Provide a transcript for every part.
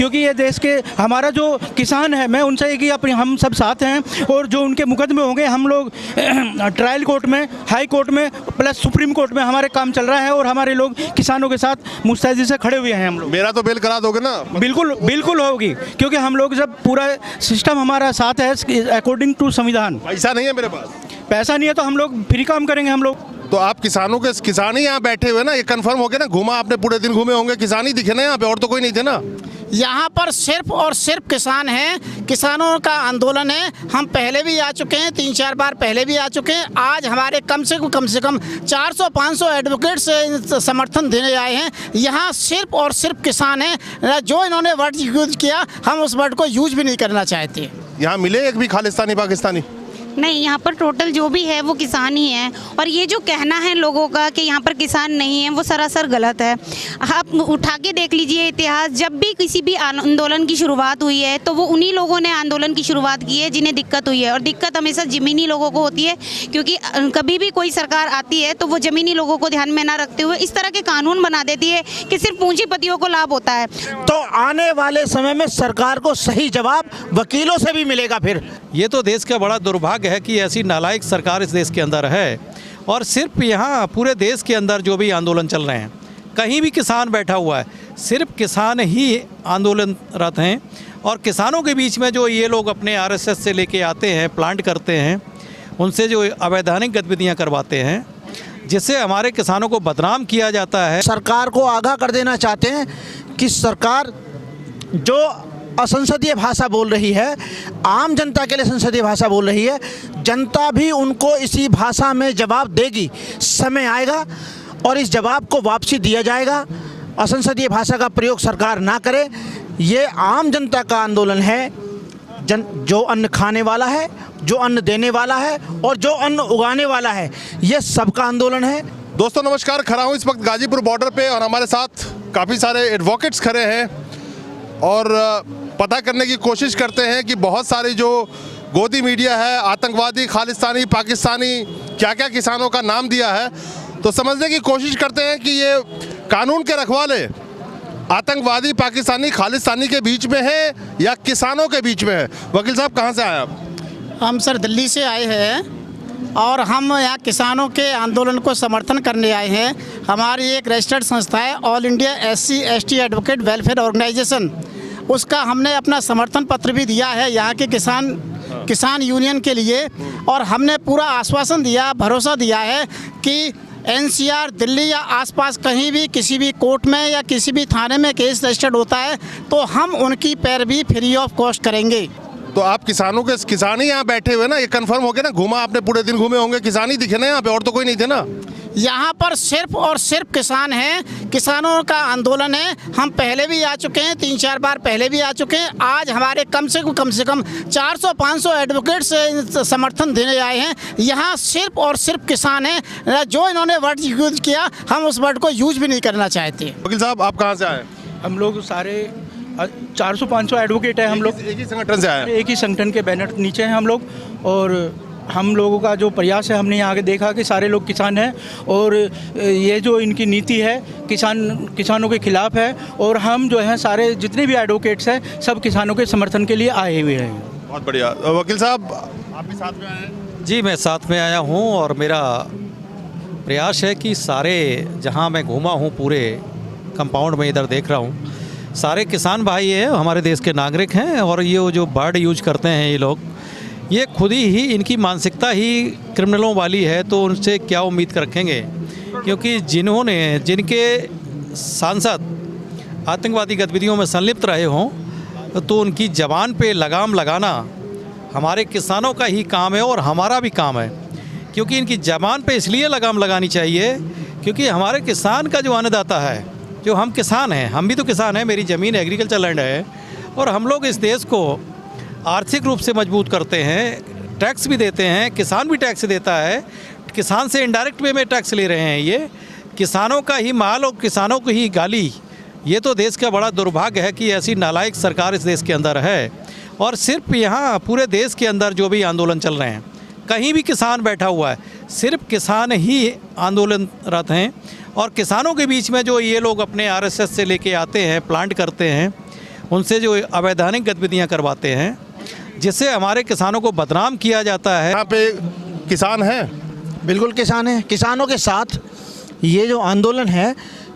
क्योंकि ये देश के हमारा जो किसान है, मैं उनसे एक ही अपनी हम सब साथ हैं। और जो उनके मुकदमे होंगे, हम लोग ट्रायल कोर्ट में, हाई कोर्ट में, प्लस सुप्रीम कोर्ट में हमारे काम चल रहा है और हमारे लोग किसानों के साथ मुस्तैदी से खड़े हुए हैं। हम लोग मेरा तो बिल करा दोगे ना? बिल्कुल बिल्कुल होगी, क्योंकि हम लोग जब पूरा सिस्टम हमारा साथ है अकॉर्डिंग टू संविधान। पैसा नहीं है मेरे पास, पैसा नहीं है तो हम लोग फ्री काम करेंगे हम लोग। तो आप किसानों के किसान ही यहाँ बैठे हुए ना, ये कंफर्म हो गया ना? घूमा आपने, पूरे दिन घूमे होंगे, किसान ही दिखे ना यहाँ पे, और तो कोई नहीं थे ना? यहाँ पर सिर्फ और सिर्फ किसान हैं। किसानों का आंदोलन है। हम पहले भी आ चुके हैं, 3-4 बार पहले भी आ चुके हैं। आज हमारे कम से कम 400-500 एडवोकेट से समर्थन देने आए हैं। यहाँ सिर्फ और सिर्फ किसान हैं। जो इन्होंने वर्ड यूज किया, हम उस वर्ड को यूज भी नहीं करना चाहते। यहाँ मिले एक भी खालिस्तानी पाकिस्तानी? नहीं, यहाँ पर टोटल जो भी है वो किसान ही हैं। और ये जो कहना है लोगों का कि यहाँ पर किसान नहीं है, वो सरासर गलत है। आप उठा के देख लीजिए इतिहास, जब भी किसी भी आंदोलन की शुरुआत हुई है तो वो उन्हीं लोगों ने आंदोलन की शुरुआत की है जिन्हें दिक्कत हुई है। और दिक्कत हमेशा ज़मीनी लोगों को होती है, क्योंकि कभी भी कोई सरकार आती है तो वो ज़मीनी लोगों को ध्यान में ना रखते हुए इस तरह के कानून बना देती है कि सिर्फ पूंजीपतियों को लाभ होता है। तो आने वाले समय में सरकार को सही जवाब वकीलों से भी मिलेगा। फिर ये तो देश का बड़ा दुर्भाग्य है कि ऐसी नालायक सरकार इस देश के अंदर है। और सिर्फ यहाँ पूरे देश के अंदर जो भी आंदोलन चल रहे हैं, कहीं भी किसान बैठा हुआ है, सिर्फ किसान ही आंदोलनरत हैं। और किसानों के बीच में जो ये लोग अपने आरएसएस से लेके आते हैं, प्लांट करते हैं, उनसे जो अवैधानिक गतिविधियाँ करवाते हैं, जिससे हमारे किसानों को बदनाम किया जाता है। सरकार को आगाह कर देना चाहते हैं कि सरकार जो असंसदीय भाषा बोल रही है, आम जनता के लिए संसदीय भाषा बोल रही है, जनता भी उनको इसी भाषा में जवाब देगी। समय आएगा और इस जवाब को वापसी दिया जाएगा। असंसदीय भाषा का प्रयोग सरकार ना करे। ये आम जनता का आंदोलन है। जो अन्न खाने वाला है, जो अन्न देने वाला है और जो अन्न उगाने वाला है, ये सबका आंदोलन है। दोस्तों नमस्कार, खड़ा हूँ इस वक्त गाजीपुर बॉर्डर पे और हमारे साथ काफ़ी सारे एडवोकेट्स खड़े हैं और पता करने की कोशिश करते हैं कि बहुत सारी जो गोदी मीडिया है, आतंकवादी, खालिस्तानी, पाकिस्तानी, क्या क्या किसानों का नाम दिया है, तो समझने की कोशिश करते हैं कि ये कानून के रखवाले आतंकवादी, पाकिस्तानी, खालिस्तानी के बीच में है या किसानों के बीच में है। वकील साहब कहाँ से आए आप? हम सर दिल्ली से आए हैं और हम यहाँ किसानों के आंदोलन को समर्थन करने आए हैं। हमारी एक रजिस्टर्ड संस्था है, all India SC/ST advocate welfare organisation. उसका हमने अपना समर्थन पत्र भी दिया है यहाँ के किसान यूनियन के लिए। और हमने पूरा आश्वासन दिया, भरोसा दिया है कि NCR दिल्ली या आसपास कहीं भी किसी भी कोर्ट में या किसी भी थाने में केस रजिस्टर्ड होता है तो हम उनकी पैरवी फ्री ऑफ कॉस्ट करेंगे। तो आप किसानों के किसान ही यहाँ बैठे हुए ना, ये कंफर्म हो गया ना? घूमा आपने, पूरे दिन घूमे होंगे, किसान ही दिखे ना यहाँ पे, और तो कोई नहीं थे ना? यहाँ पर सिर्फ और सिर्फ किसान हैं। किसानों का आंदोलन है। हम पहले भी आ चुके हैं, 3-4 बार पहले भी आ चुके हैं। आज हमारे कम से कम 400-500 एडवोकेट से समर्थन देने आए हैं। यहाँ सिर्फ और सिर्फ किसान हैं। जो इन्होंने वर्ड यूज किया, हम उस वर्ड को यूज भी नहीं करना चाहते। वकील साहब आप कहाँ से आए? हम लोग सारे 400-500 एडवोकेट हैं। हम लोग एक ही संगठन से आए? एक ही संगठन के बैनर नीचे हैं हम लोग। और हम लोगों का जो प्रयास है, हमने यहाँ के देखा कि सारे लोग किसान हैं और ये जो इनकी नीति है किसानों के खिलाफ है। और हम जो हैं सारे जितने भी एडवोकेट्स हैं, सब किसानों के समर्थन के लिए आए हुए हैं। बहुत बढ़िया। वकील साहब आप भी साथ में आए हैं? जी, मैं साथ में आया हूँ और मेरा प्रयास है कि सारे जहाँ मैं घूमा हूँ पूरे कंपाउंड में इधर देख रहा हूँ, सारे किसान भाई हैं, हमारे देश के नागरिक हैं। और ये जो वर्ड यूज करते हैं ये लोग, ये खुद ही इनकी मानसिकता ही क्रिमिनलों वाली है। तो उनसे क्या उम्मीद कर रखेंगे, क्योंकि जिनके सांसद आतंकवादी गतिविधियों में संलिप्त रहे हों, तो उनकी ज़बान पे लगाम लगाना हमारे किसानों का ही काम है और हमारा भी काम है। क्योंकि इनकी ज़बान पे इसलिए लगाम लगानी चाहिए क्योंकि हमारे किसान का जो अन्नदाता है, जो हम किसान हैं, हम भी तो किसान हैं, मेरी ज़मीन एग्रीकल्चर लैंड है, और हम लोग इस देश को आर्थिक रूप से मजबूत करते हैं, टैक्स भी देते हैं, किसान भी टैक्स देता है, किसान से इनडायरेक्ट वे में टैक्स ले रहे हैं। ये किसानों का ही माल और किसानों की ही गाली। ये तो देश का बड़ा दुर्भाग्य है कि ऐसी नालायक सरकार इस देश के अंदर है। और सिर्फ यहाँ पूरे देश के अंदर जो भी आंदोलन चल रहे हैं, कहीं भी किसान बैठा हुआ है, सिर्फ किसान ही आंदोलनरत हैं। और किसानों के बीच में जो ये लोग अपने आरएसएस से लेके आते हैं, प्लांट करते हैं, उनसे जो अवैधानिक गतिविधियां करवाते हैं, जिससे हमारे किसानों को बदनाम किया जाता है। यहाँ पे किसान हैं, बिल्कुल किसान हैं। किसानों के साथ ये जो आंदोलन है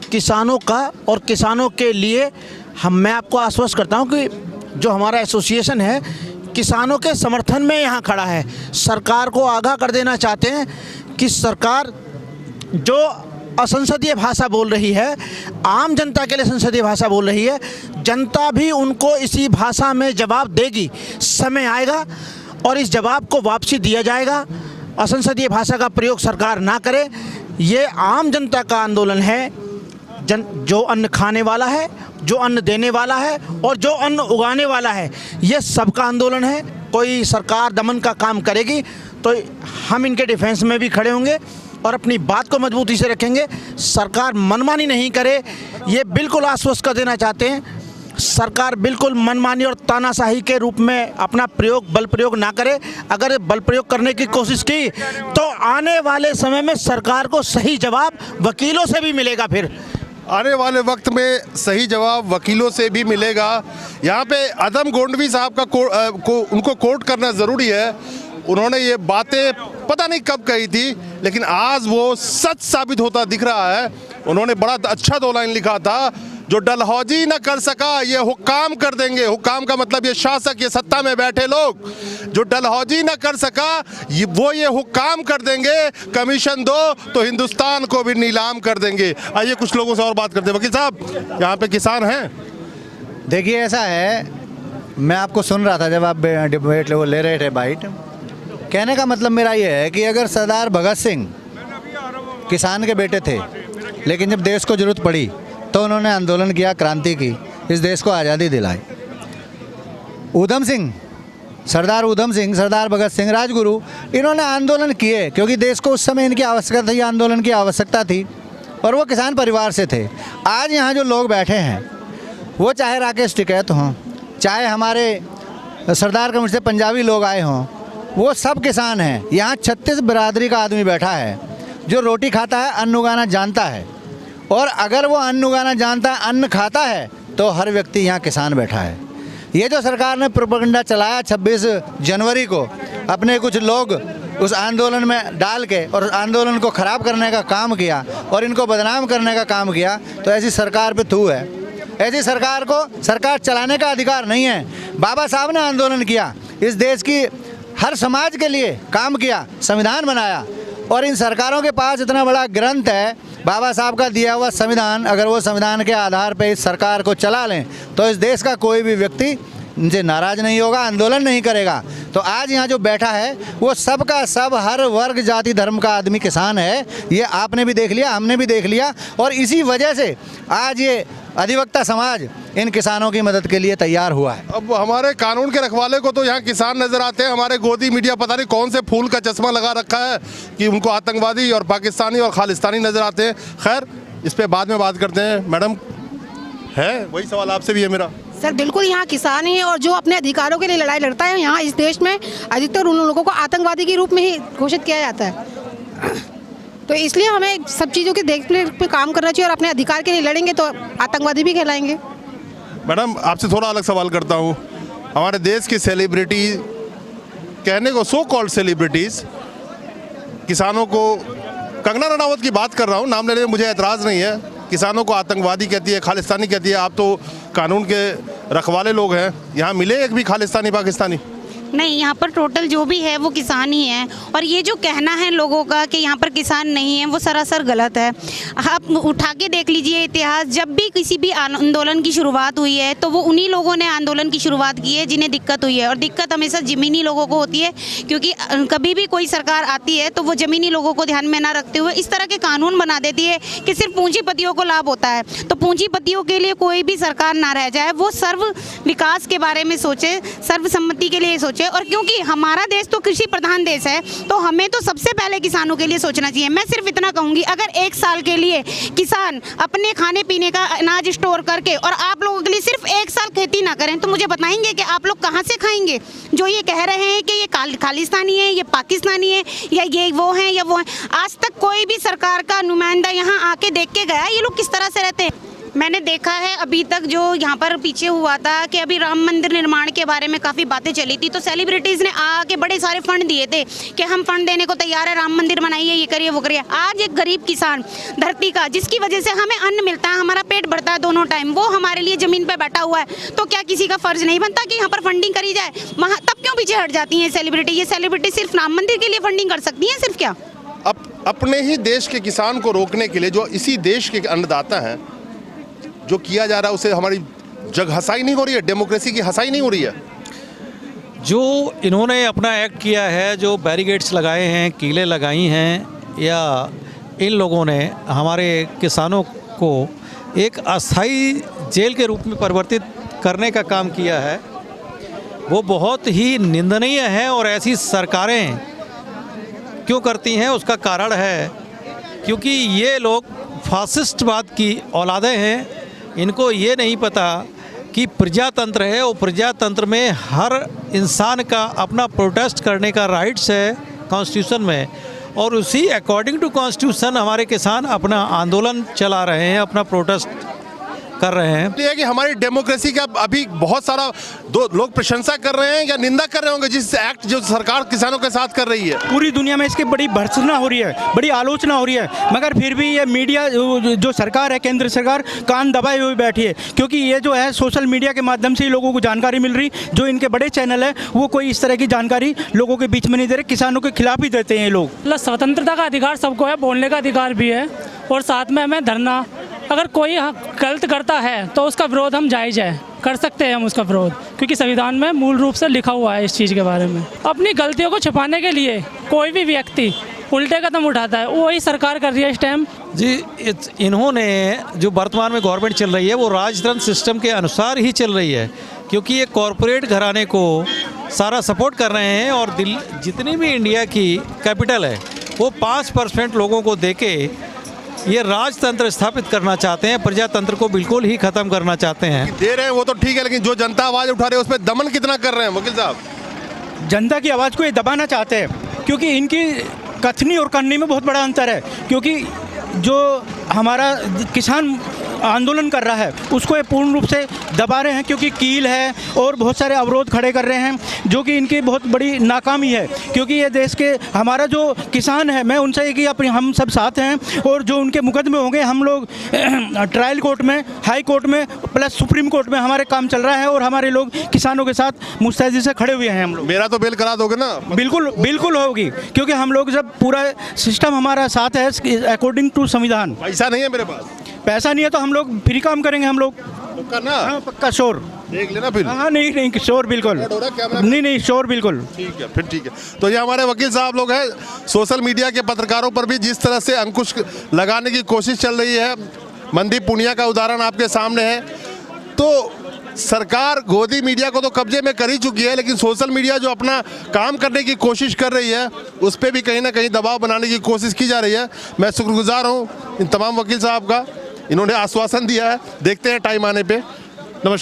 किसानों का और किसानों के लिए मैं आपको आश्वस्त करता हूँ कि जो हमारा एसोसिएशन है किसानों के समर्थन में यहाँ खड़ा है। सरकार को आगाह कर देना चाहते हैं कि सरकार जो असंसदीय भाषा बोल रही है, आम जनता के लिए संसदीय भाषा बोल रही है, जनता भी उनको इसी भाषा में जवाब देगी। समय आएगा और इस जवाब को वापसी दिया जाएगा। असंसदीय भाषा का प्रयोग सरकार ना करे। ये आम जनता का आंदोलन है। जो अन्न खाने वाला है, जो अन्न देने वाला है और जो अन्न उगाने वाला है, ये सबका आंदोलन है। कोई सरकार दमन का काम करेगी तो हम इनके डिफेंस में भी खड़े होंगे और अपनी बात को मजबूती से रखेंगे। सरकार मनमानी नहीं करे, ये बिल्कुल आश्वस्त कर देना चाहते हैं। सरकार बिल्कुल मनमानी और तानाशाही के रूप में अपना बल प्रयोग ना करे। अगर बल प्रयोग करने की कोशिश की तो आने वाले समय में सरकार को सही जवाब वकीलों से भी मिलेगा। फिर आने वाले वक्त में सही जवाब वकीलों से भी मिलेगा। यहाँ पे अदम गोंडवी साहब का उनको कोर्ट करना ज़रूरी है। उन्होंने ये बातें पता नहीं कब कही थी, लेकिन आज वो सच साबित होता दिख रहा है। उन्होंने बड़ा अच्छा 2 लाइन लिखा था, जो डलहौजी न कर सका ये हुक्काम कर देंगे। हुक्काम का मतलब ये शासक, ये सत्ता में बैठे लोग, जो डलहौजी न कर सका वो ये हुक्काम कर देंगे, कमीशन दो तो हिंदुस्तान को भी नीलाम कर देंगे। आइए कुछ लोगों से और बात करते हैं। वकील साहब, यहाँ पे किसान हैं। देखिए ऐसा है, मैं आपको सुन रहा था जब आप डिबेट ले रहे थे बाइट। कहने का मतलब मेरा ये है कि अगर सरदार भगत सिंह किसान के बेटे थे, लेकिन जब देश को ज़रूरत पड़ी तो उन्होंने आंदोलन किया, क्रांति की, इस देश को आज़ादी दिलाई। ऊधम सिंह, सरदार ऊधम सिंह, सरदार भगत सिंह, राजगुरु, इन्होंने आंदोलन किए क्योंकि देश को उस समय इनकी आवश्यकता थी, आंदोलन की आवश्यकता थी, और वो किसान परिवार से थे। आज यहाँ जो लोग बैठे हैं वो चाहे राकेश टिकैत हों, चाहे हमारे सरदार कमेटी से पंजाबी लोग आए हों, वो सब किसान हैं। यहाँ 36 बिरादरी का आदमी बैठा है जो रोटी खाता है, अन्न उगाना जानता है, और अगर वो अन्न उगाना जानता है, अन्न खाता है, तो हर व्यक्ति यहाँ किसान बैठा है। ये जो सरकार ने प्रोपेगेंडा चलाया 26 जनवरी को, अपने कुछ लोग उस आंदोलन में डाल के और आंदोलन को ख़राब करने का काम किया और इनको बदनाम करने का काम किया, तो ऐसी सरकार पे थू है। ऐसी सरकार को सरकार चलाने का अधिकार नहीं है। बाबा साहब ने आंदोलन किया, इस देश की हर समाज के लिए काम किया, संविधान बनाया, और इन सरकारों के पास इतना बड़ा ग्रंथ है बाबा साहब का दिया हुआ संविधान। अगर वो संविधान के आधार पर इस सरकार को चला लें तो इस देश का कोई भी व्यक्ति इनसे नाराज़ नहीं होगा, आंदोलन नहीं करेगा। तो आज यहाँ जो बैठा है वो सब का सब, हर वर्ग जाति धर्म का आदमी किसान है। ये आपने भी देख लिया, हमने भी देख लिया, और इसी वजह से आज ये अधिवक्ता समाज इन किसानों की मदद के लिए तैयार हुआ है। अब हमारे कानून के रखवाले को तो यहाँ किसान नजर आते हैं। हमारे गोदी मीडिया पता नहीं कौन से फूल का चश्मा लगा रखा है कि उनको आतंकवादी और पाकिस्तानी और खालिस्तानी नजर आते हैं। खैर, इस पे बाद में बात करते हैं। मैडम, है वही सवाल आपसे भी है मेरा। सर बिल्कुल, यहाँ किसान हैं और जो अपने अधिकारों के लिए लड़ाई लड़ता है, यहाँ इस देश में अधिकतर उन लोगों को आतंकवादी के रूप में ही घोषित किया जाता है। तो इसलिए हमें सब चीज़ों के देखरेख पे काम करना चाहिए, और अपने अधिकार के लिए लड़ेंगे तो आतंकवादी भी कहलाएंगे। मैडम, आपसे थोड़ा अलग सवाल करता हूँ। हमारे देश की सेलिब्रिटी, कहने को सो कॉल्ड सेलिब्रिटीज़, किसानों को, कंगना रनावत की बात कर रहा हूँ, नाम लेने में मुझे एतराज़ नहीं है, किसानों को आतंकवादी कहती है, खालिस्तानी कहती है। आप तो कानून के रखवाले लोग हैं, यहाँ मिले एक भी खालिस्तानी पाकिस्तानी? नहीं, यहाँ पर टोटल जो भी है वो किसान ही हैं, और ये जो कहना है लोगों का कि यहाँ पर किसान नहीं है, वो सरासर गलत है। आप उठा के देख लीजिए इतिहास, जब भी किसी भी आंदोलन की शुरुआत हुई है तो वो उन्हीं लोगों ने आंदोलन की शुरुआत की है जिन्हें दिक्कत हुई है, और दिक्कत हमेशा ज़मीनी लोगों को होती है, क्योंकि कभी भी कोई सरकार आती है तो वो ज़मीनी लोगों को ध्यान में ना रखते हुए इस तरह के कानून बना देती है कि सिर्फ पूंजीपतियों को लाभ होता है। तो पूंजीपतियों के लिए कोई भी सरकार ना रह जाए, वो सर्व विकास के बारे में सोचे, सर्वसम्मति के लिए सोचे। और क्योंकि हमारा देश तो कृषि प्रधान देश है, तो हमें तो सबसे पहले किसानों के लिए सोचना चाहिए। मैं सिर्फ इतना कहूँगी, अगर 1 साल के लिए किसान अपने खाने पीने का अनाज स्टोर करके और आप लोगों के लिए सिर्फ 1 साल खेती ना करें, तो मुझे बताएंगे कि आप लोग कहाँ से खाएंगे? जो ये कह रहे हैं कि ये खालिस्तानी है, ये पाकिस्तानी है, या ये वो हैं या वो हैं, आज तक कोई भी सरकार का नुमाइंदा यहाँ आके देख के गया ये लोग किस तरह से रहते हैं? मैंने देखा है अभी तक जो यहाँ पर पीछे हुआ था कि अभी राम मंदिर निर्माण के बारे में काफ़ी बातें चली थी, तो सेलिब्रिटीज़ ने आके बड़े सारे फंड दिए थे कि हम फंड देने को तैयार है, राम मंदिर बनाइए, ये करिए वो करिए। आज एक गरीब किसान धरती का, जिसकी वजह से हमें अन्न मिलता है, हमारा पेट भरता है दोनों टाइम, वो हमारे लिए ज़मीन पर बैठा हुआ है, तो क्या किसी का फ़र्ज़ नहीं बनता कि यहाँ पर फंडिंग करी जाए? वहाँ तब क्यों पीछे हट जाती हैं सेलिब्रिटी? ये सेलिब्रिटी सिर्फ राम मंदिर के लिए फंडिंग कर सकती हैं, सिर्फ क्या? अपने ही देश के किसान को रोकने के लिए जो इसी देश के अन्नदाता हैं, जो किया जा रहा है उसे हमारी जग हंसाई नहीं हो रही है, डेमोक्रेसी की हंसाई नहीं हो रही है। जो इन्होंने अपना एक्ट किया है, जो बैरिकेड्स लगाए हैं, कीलें लगाई हैं, या इन लोगों ने हमारे किसानों को एक अस्थाई जेल के रूप में परिवर्तित करने का काम किया है, वो बहुत ही निंदनीय है। और ऐसी सरकारें क्यों करती हैं उसका कारण है क्योंकि ये लोग फासिस्टवाद की औलादें हैं। इनको ये नहीं पता कि प्रजातंत्र है, और प्रजातंत्र में हर इंसान का अपना प्रोटेस्ट करने का राइट्स है कॉन्स्टिट्यूशन में, और उसी अकॉर्डिंग टू कॉन्स्टिट्यूशन हमारे किसान अपना आंदोलन चला रहे हैं, अपना प्रोटेस्ट कर रहे हैं। ये है कि हमारी डेमोक्रेसी का अभी बहुत सारा लोग प्रशंसा कर रहे हैं या निंदा कर रहे होंगे जिस एक्ट जो सरकार किसानों के साथ कर रही है। पूरी दुनिया में इसकी बड़ी भर्त्सना हो रही है, बड़ी आलोचना हो रही है, मगर फिर भी ये मीडिया जो सरकार है, केंद्र सरकार कान दबाए हुए बैठी है, क्योंकि ये जो है सोशल मीडिया के माध्यम से ही लोगों को जानकारी मिल रही। जो इनके बड़े चैनल है वो कोई इस तरह की जानकारी लोगों के बीच में नहीं दे रहे, किसानों के खिलाफ ही देते हैं ये लोग। मतलब स्वतंत्रता का अधिकार सबको है, बोलने का अधिकार भी है, और साथ में हमें धरना, अगर कोई गलत करता है तो उसका विरोध हम जायज़ है, कर सकते हैं हम उसका विरोध, क्योंकि संविधान में मूल रूप से लिखा हुआ है इस चीज़ के बारे में। अपनी गलतियों को छिपाने के लिए कोई भी व्यक्ति उल्टे कदम उठाता है, वही सरकार कर रही है इस टाइम। जी, इन्होंने जो वर्तमान में गवर्नमेंट चल रही है वो राजतंत्र सिस्टम के अनुसार ही चल रही है, क्योंकि ये कॉरपोरेट घराने को सारा सपोर्ट कर रहे हैं। और जितनी भी इंडिया की कैपिटल है वो 5% लोगों को देके ये राजतंत्र स्थापित करना चाहते हैं, प्रजातंत्र को बिल्कुल ही खत्म करना चाहते हैं। दे रहे हैं वो तो ठीक है, लेकिन जो जनता आवाज़ उठा रही है उस पर दमन कितना कर रहे हैं वकील साहब? जनता की आवाज़ को ये दबाना चाहते हैं, क्योंकि इनकी कथनी और करनी में बहुत बड़ा अंतर है। क्योंकि जो हमारा किसान आंदोलन कर रहा है उसको ये पूर्ण रूप से दबा रहे हैं, क्योंकि कील है और बहुत सारे अवरोध खड़े कर रहे हैं, जो कि इनकी बहुत बड़ी नाकामी है। क्योंकि ये देश के हमारा जो किसान है, मैं उनसे कि अपने हम सब साथ हैं, और जो उनके मुकदमे होंगे हम लोग ट्रायल कोर्ट में, हाई कोर्ट में, प्लस सुप्रीम कोर्ट में हमारे काम चल रहा है, और हमारे लोग किसानों के साथ मुस्तैदी से खड़े हुए हैं हम लोग। मेरा तो बिल करा दोगे ना? बिल्कुल बिल्कुल होगी, क्योंकि हम लोग जब पूरा सिस्टम हमारा साथ है अकॉर्डिंग टू संविधान। पैसा नहीं है मेरे पास, पैसा नहीं है तो हम लोग फ्री काम करेंगे हम लोग। पक्का ना? हाँ पक्का, श्योर। देख लेना फिर। हाँ नहीं श्योर बिल्कुल, नहीं श्योर बिल्कुल। ठीक है, फिर ठीक है। तो ये हमारे वकील साहब लोग हैं। सोशल मीडिया के पत्रकारों पर भी जिस तरह से अंकुश लगाने की कोशिश चल रही है, मनदीप पुनिया का उदाहरण आपके सामने है। तो सरकार गोदी मीडिया को तो कब्जे में कर ही चुकी है, लेकिन सोशल मीडिया जो अपना काम करने की कोशिश कर रही है उस पर भी कहीं ना कहीं दबाव बनाने की कोशिश की जा रही है। मैं शुक्रगुजार हूँ इन तमाम वकील साहब का, इन्होंने आश्वासन दिया है, देखते हैं टाइम आने पे। नमस्कार।